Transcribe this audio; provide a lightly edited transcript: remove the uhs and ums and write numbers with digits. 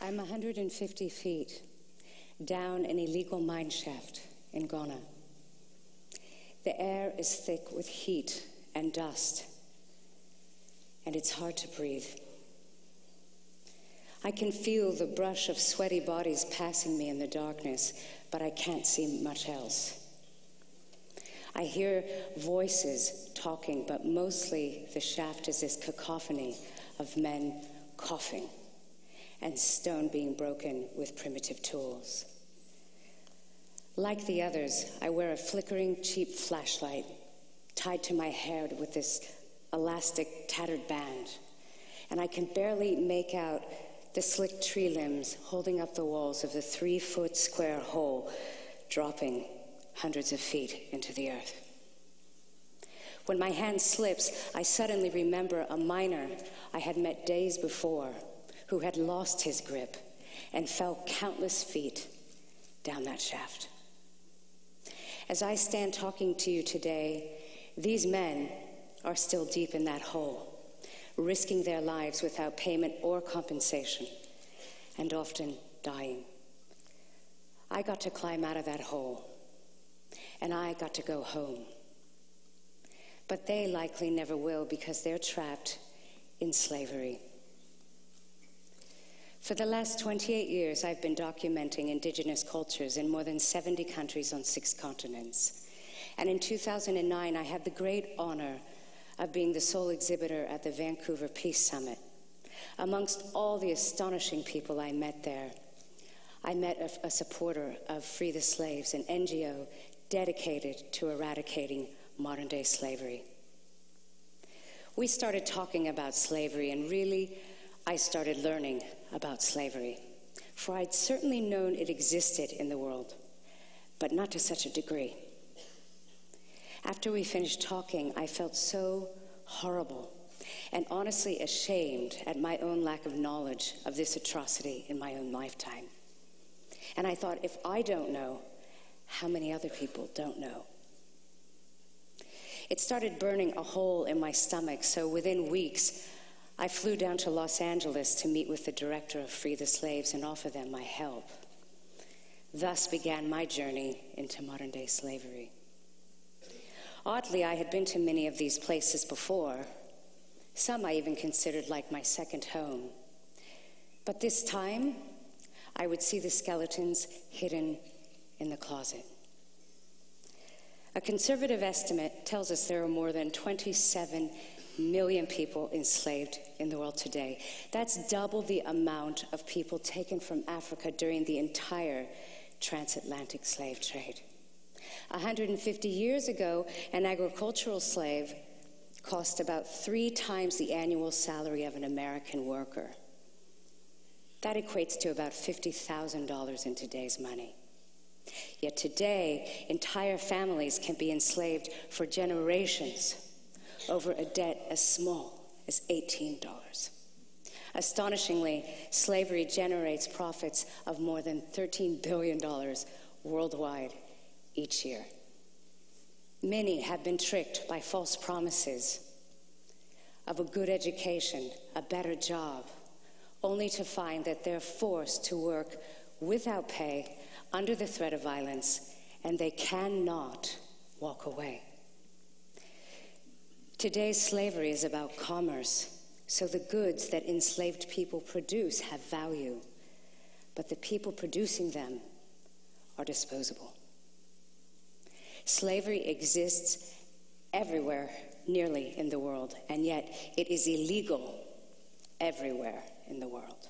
I'm 150 feet down an illegal mine shaft in Ghana. The air is thick with heat and dust, and it's hard to breathe. I can feel the brush of sweaty bodies passing me in the darkness, but I can't see much else. I hear voices talking, but mostly the shaft is this cacophony of men coughing and stone being broken with primitive tools. Like the others, I wear a flickering, cheap flashlight tied to my hair with this elastic, tattered band, and I can barely make out the slick tree limbs holding up the walls of the 3-foot square hole, dropping hundreds of feet into the earth. When my hand slips, I suddenly remember a miner I had met days before who had lost his grip and fell countless feet down that shaft. As I stand talking to you today, these men are still deep in that hole, risking their lives without payment or compensation, and often dying. I got to climb out of that hole, and I got to go home. But they likely never will, because they're trapped in slavery. For the last 28 years, I've been documenting indigenous cultures in more than 70 countries on 6 continents. And in 2009, I had the great honor of being the sole exhibitor at the Vancouver Peace Summit. Amongst all the astonishing people I met there, I met a supporter of Free the Slaves, an NGO dedicated to eradicating modern-day slavery. We started talking about slavery, and really, I started learning about slavery. For I'd certainly known it existed in the world, but not to such a degree. After we finished talking, I felt so horrible and honestly ashamed at my own lack of knowledge of this atrocity in my own lifetime. And I thought, if I don't know, how many other people don't know? It started burning a hole in my stomach, so within weeks, I flew down to Los Angeles to meet with the director of Free the Slaves and offer them my help. Thus began my journey into modern-day slavery. Oddly, I had been to many of these places before. Some I even considered like my second home. But this time, I would see the skeletons hidden in the closet. A conservative estimate tells us there are more than 27 million people enslaved in the world today. That's double the amount of people taken from Africa during the entire transatlantic slave trade. 150 years ago, an agricultural slave cost about 3 times the annual salary of an American worker. That equates to about $50,000 in today's money. Yet today, entire families can be enslaved for generations over a debt as small as $18. Astonishingly, slavery generates profits of more than $13 billion worldwide each year. Many have been tricked by false promises of a good education, a better job, only to find that they're forced to work without pay, under the threat of violence, and they cannot walk away. Today's slavery is about commerce, so the goods that enslaved people produce have value, but the people producing them are disposable. Slavery exists everywhere, nearly, in the world, and yet it is illegal everywhere in the world.